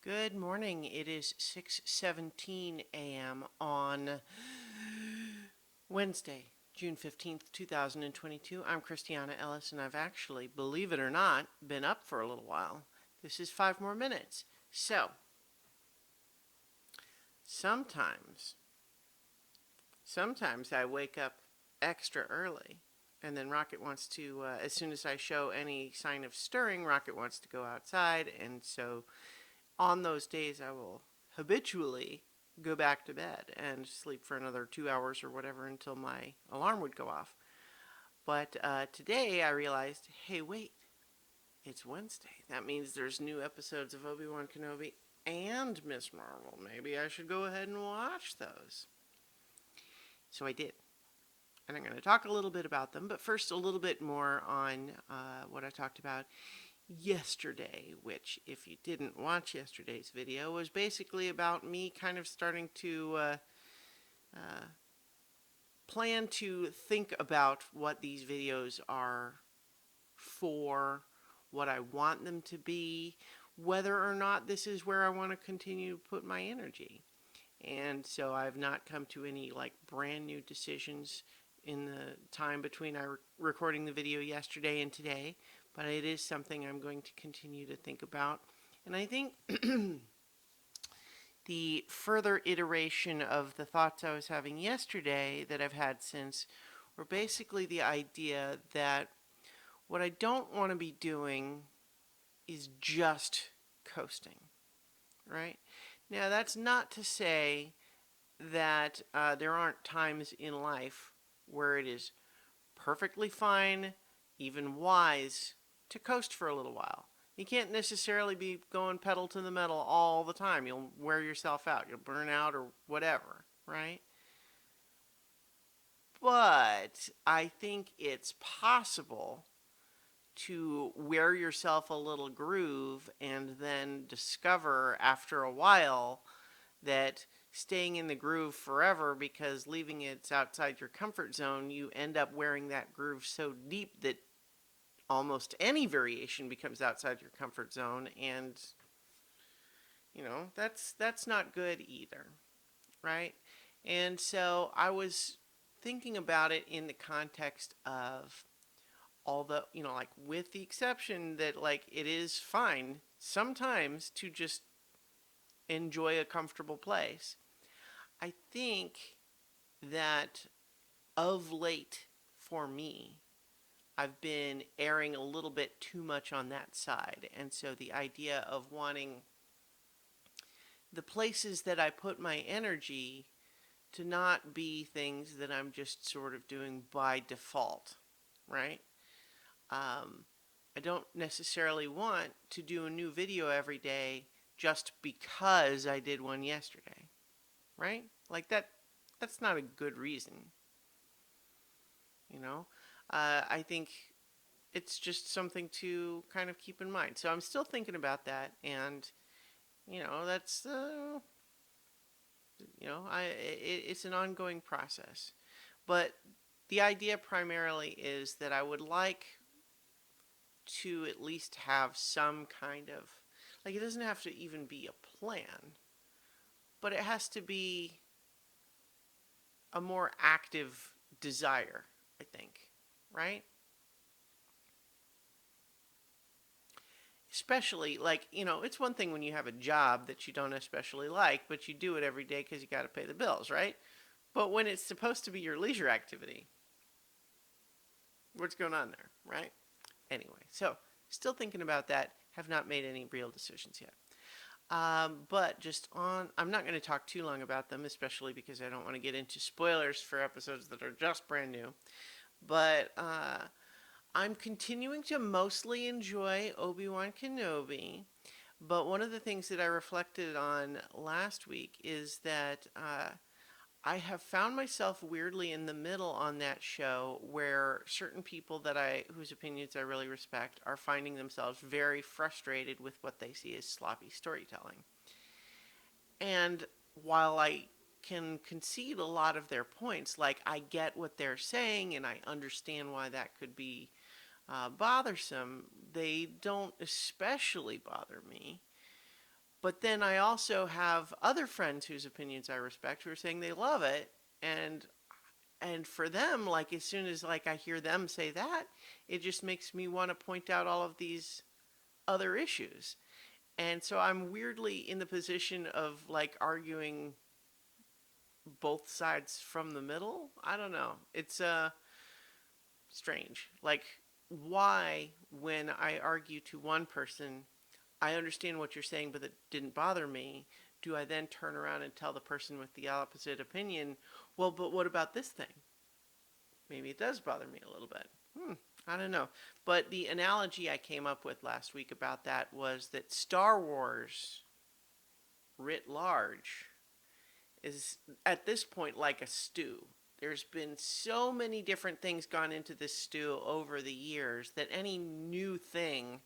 Good morning. It is 6:17 a.m. on Wednesday, June 15th, 2022. I'm Christiana Ellis, and I've actually, believe it or not, been up for a little while. This is 5 more minutes. So, sometimes, sometimes I wake up extra early, and then Rocket wants to, as soon as I show any sign of stirring, Rocket wants to go outside, and so on those days I will habitually go back to bed and sleep for another 2 hours or whatever until my alarm would go off. But today I realized, hey, wait, it's Wednesday. That means there's new episodes of Obi-Wan Kenobi and Miss Marvel. Maybe I should go ahead and watch those. So I did. And I'm going to talk a little bit about them, but first a little bit more on what I talked about yesterday, which, if you didn't watch yesterday's video, was basically about me kind of starting to plan to think about what these videos are for, what I want them to be, whether or not this is where I want to continue to put my energy. And so I've not come to any like brand new decisions in the time between recording the video yesterday and today, but it is something I'm going to continue to think about. And I think the further iteration of the thoughts I was having yesterday that I've had since were basically the idea that what I don't want to be doing is just coasting, right? Now, that's not to say that there aren't times in life where it is perfectly fine, even wise, to coast for a little while. You can't necessarily be going pedal to the metal all the time. You'll wear yourself out. You'll burn out or whatever, right? But I think it's possible to wear yourself a little groove and then discover after a while that staying in the groove forever, because leaving it's outside your comfort zone, you end up wearing that groove so deep that almost any variation becomes outside your comfort zone, and that's not good either, right? And so I was thinking about it in the context of all the, like, with the exception that, like, it is fine sometimes to just enjoy a comfortable place. I think that of late, for me, I've been erring a little bit too much on that side. And so the idea of wanting the places that I put my energy to not be things that I'm just sort of doing by default, right? I don't necessarily want to do a new video every day just because I did one yesterday, right? Like that's not a good reason, you know? I think it's just something to kind of keep in mind. So I'm still thinking about that, and that's it's an ongoing process. But the idea primarily is that I would like to at least have some kind of, like, it doesn't have to even be a plan, but it has to be a more active desire, I think, right? Especially, like, it's one thing when you have a job that you don't especially like, but you do it every day because you got to pay the bills, right? But when it's supposed to be your leisure activity, what's going on there, right? Anyway, so still thinking about that. Have not made any real decisions yet. But I'm not going to talk too long about them, especially because I don't want to get into spoilers for episodes that are just brand new. But I'm continuing to mostly enjoy Obi-Wan Kenobi. But one of the things that I reflected on last week is that I have found myself weirdly in the middle on that show, where certain people whose opinions I really respect are finding themselves very frustrated with what they see as sloppy storytelling. And while I can concede a lot of their points, like, I get what they're saying and I understand why that could be bothersome, they don't especially bother me But then I also have other friends whose opinions I respect who are saying they love it, and for them, like as soon as like I hear them say that, it just makes me want to point out all of these other issues. And so I'm weirdly in the position of like arguing both sides from the middle. I don't know. It's strange. Like why when I argue to one person, I understand what you're saying but it didn't bother me, do I then turn around and tell the person with the opposite opinion, well, but what about this thing? Maybe it does bother me a little bit. I don't know. But the analogy I came up with last week about that was that Star Wars, writ large, is at this point like a stew. There's been so many different things gone into this stew over the years that any new thing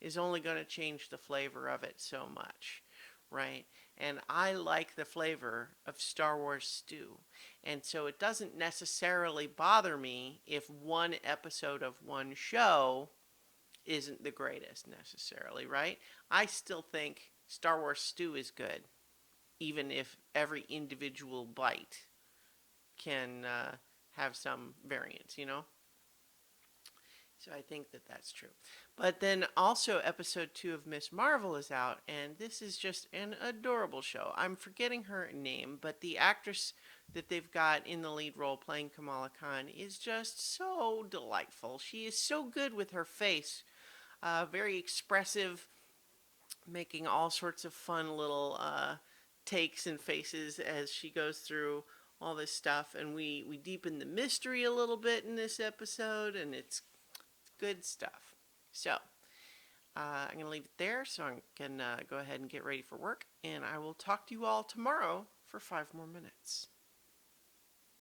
is only going to change the flavor of it so much, right? And I like the flavor of Star Wars stew. And so it doesn't necessarily bother me if one episode of one show isn't the greatest necessarily, right? I still think Star Wars stew is good, even if every individual bite can have some variance, you know? So I think that that's true. But then also episode 2 of Miss Marvel is out, and this is just an adorable show. I'm forgetting her name, but the actress that they've got in the lead role playing Kamala Khan is just so delightful. She is so good with her face, very expressive, making all sorts of fun little takes and faces as she goes through all this stuff. And we deepen the mystery a little bit in this episode, and it's good stuff. So, I'm going to leave it there so I can go ahead and get ready for work. And I will talk to you all tomorrow for 5 more minutes.